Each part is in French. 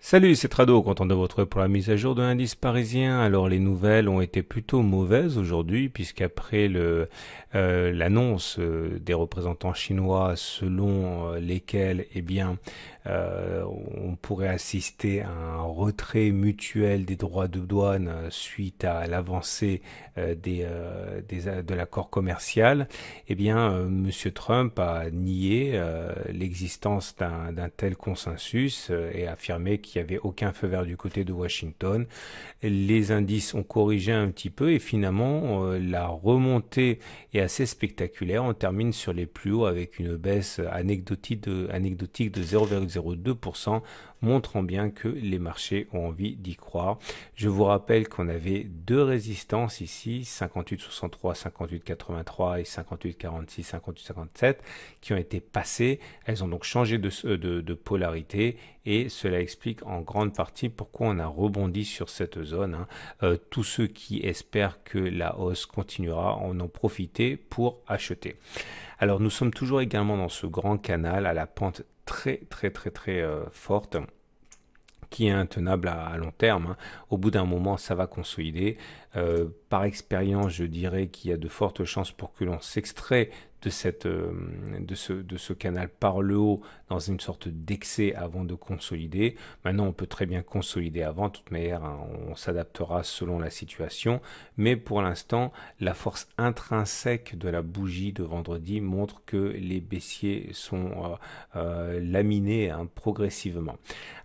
Salut, c'est Trado, content de vous retrouver pour la mise à jour de l'indice parisien. Alors les nouvelles ont été plutôt mauvaises aujourd'hui puisqu'après l'annonce des représentants chinois selon lesquels on pourrait assister à un retrait mutuel des droits de douane suite à l'avancée de l'accord commercial, Monsieur Trump a nié l'existence d'un tel consensus et a affirmé qu'il n'y avait aucun feu vert du côté de Washington. Les indices ont corrigé un petit peu et finalement la remontée est assez spectaculaire. On termine sur les plus hauts avec une baisse anecdotique de 0,02%, montrant bien que les marchés ont envie d'y croire. Je vous rappelle qu'on avait deux résistances ici, 58,63, 58,83 et 58,46, 58,57, qui ont été passées. Elles ont donc changé de polarité et cela explique en grande partie pourquoi on a rebondi sur cette zone. Tous ceux qui espèrent que la hausse continuera en ont profité pour acheter. Alors nous sommes toujours également dans ce grand canal à la pente très forte qui est intenable à long terme. Au bout d'un moment, ça va consolider. Par expérience, je dirais qu'il y a de fortes chances pour que l'on s'extrait de ce canal par le haut dans une sorte d'excès avant de consolider. Maintenant, on peut très bien consolider avant. De toute manière, on s'adaptera selon la situation. Mais pour l'instant, la force intrinsèque de la bougie de vendredi montre que les baissiers sont laminés progressivement.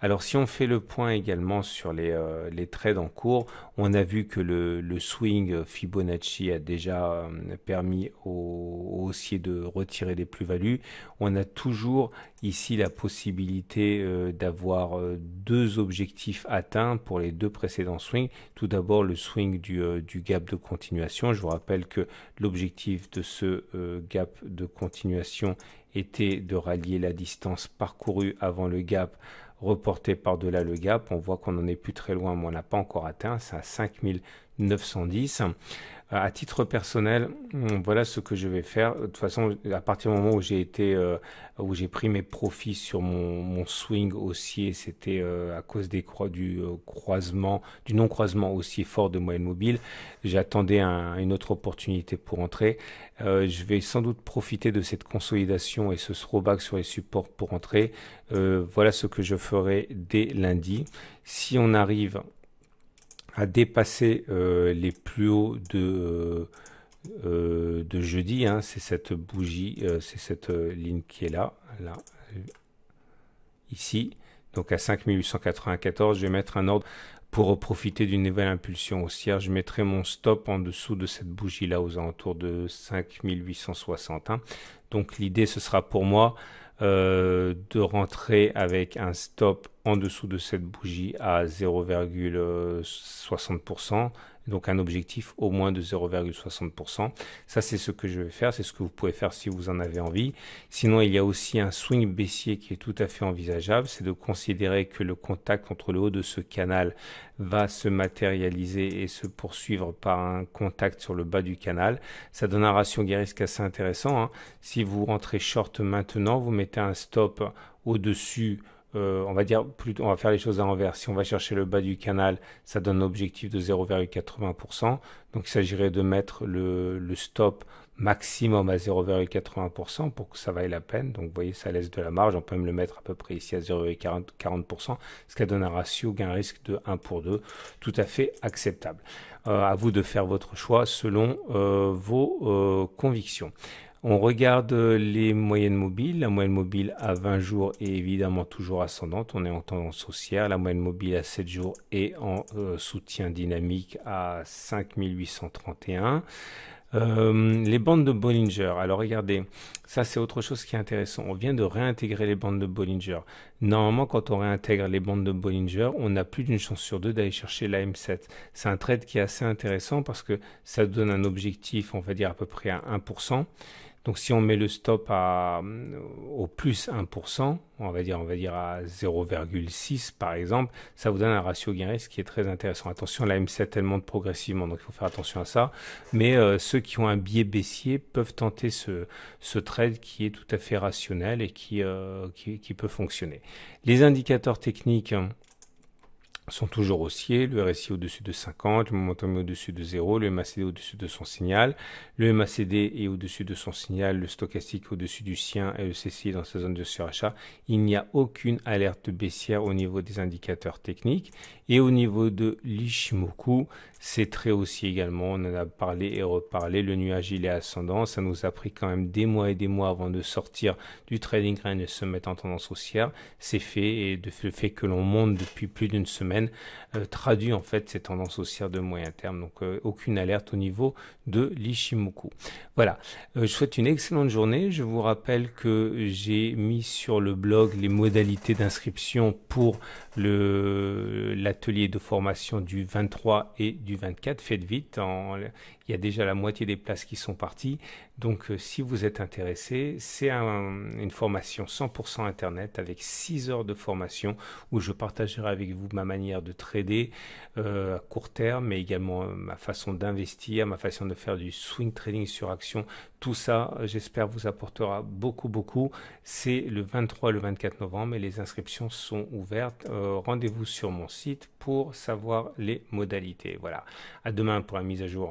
Alors, si on fait le point également sur les trades en cours, on a vu que le swing Fibonacci a déjà permis aux haussiers de retirer des plus-values. On a toujours ici la possibilité d'avoir deux objectifs atteints pour les deux précédents swings. Tout d'abord le swing du gap de continuation. Je vous rappelle que l'objectif de ce gap de continuation était de rallier la distance parcourue avant le gap reporté par-delà le gap. On voit qu'on n'en est plus très loin, mais on n'a pas encore atteint. C'est à 5910. À titre personnel, voilà ce que je vais faire. De toute façon, à partir du moment où où j'ai pris mes profits sur mon swing haussier, c'était à cause du non-croisement haussier fort de moyenne mobile. J'attendais une autre opportunité pour entrer. Je vais sans doute profiter de cette consolidation et ce throwback sur les supports pour entrer. Voilà ce que je ferai dès lundi. Si on arrive à dépasser les plus hauts de jeudi, c'est cette bougie, c'est cette ligne qui est là, ici, donc à 5894, je vais mettre un ordre pour profiter d'une nouvelle impulsion haussière. Je mettrai mon stop en dessous de cette bougie là aux alentours de 5860. Donc l'idée ce sera pour moi de rentrer avec un stop en dessous de cette bougie à 0,60%, donc un objectif au moins de 0,60%. Ça c'est ce que je vais faire, c'est ce que vous pouvez faire si vous en avez envie. Sinon il y a aussi un swing baissier qui est tout à fait envisageable, c'est de considérer que le contact entre le haut de ce canal va se matérialiser et se poursuivre par un contact sur le bas du canal. Ça donne un ratio gain-risque assez intéressant. Si vous rentrez short maintenant, vous mettez un stop au-dessus. On va faire les choses à l'envers. Si on va chercher le bas du canal, ça donne un objectif de 0,80%. Donc il s'agirait de mettre le stop maximum à 0,80% pour que ça vaille la peine. Donc vous voyez, ça laisse de la marge. On peut même le mettre à peu près ici à 0,40%, ce qui donne un ratio gain-risque de 1 pour 2, tout à fait acceptable. À vous de faire votre choix selon vos convictions. On regarde les moyennes mobiles. La moyenne mobile à 20 jours est évidemment toujours ascendante. On est en tendance haussière. La moyenne mobile à 7 jours est en soutien dynamique à 5831. Les bandes de Bollinger. Alors regardez, ça c'est autre chose qui est intéressant. On vient de réintégrer les bandes de Bollinger. Normalement, quand on réintègre les bandes de Bollinger, on a plus d'une chance sur deux d'aller chercher la M7. C'est un trade qui est assez intéressant parce que ça donne un objectif, on va dire à peu près à 1%. Donc si on met le stop au plus 1%, on va dire à 0,6 par exemple, ça vous donne un ratio gain-risque qui est très intéressant. Attention, la M7 elle monte progressivement, donc il faut faire attention à ça. Mais ceux qui ont un biais baissier peuvent tenter ce trade qui est tout à fait rationnel et qui peut fonctionner. Les indicateurs techniques sont toujours haussiers, le RSI au-dessus de 50, le momentum est au-dessus de 0, le MACD au-dessus de son signal, le MACD est au-dessus de son signal, le stochastique au-dessus du sien et le CCI dans sa zone de surachat. Il n'y a aucune alerte baissière au niveau des indicateurs techniques et au niveau de l'Ichimoku, c'est très haussier également, on en a parlé et reparlé, le nuage il est ascendant, ça nous a pris quand même des mois et des mois avant de sortir du trading range et de se mettre en tendance haussière, c'est fait et le fait que l'on monte depuis plus d'une semaine traduit en fait ces tendances haussières de moyen terme, donc aucune alerte au niveau de l'Ichimoku. Voilà, je souhaite une excellente journée, je vous rappelle que j'ai mis sur le blog les modalités d'inscription pour l'atelier de formation du 23 et du 24, faites vite, il y a déjà la moitié des places qui sont parties, donc si vous êtes intéressé, c'est une formation 100% internet avec 6 heures de formation où je partagerai avec vous ma manière de trader à court terme, mais également ma façon d'investir, ma façon de faire du swing trading sur action. Tout ça, j'espère, vous apportera beaucoup. C'est le 23 et le 24 novembre et les inscriptions sont ouvertes. Rendez-vous sur mon site pour savoir les modalités. Voilà, à demain pour la mise à jour.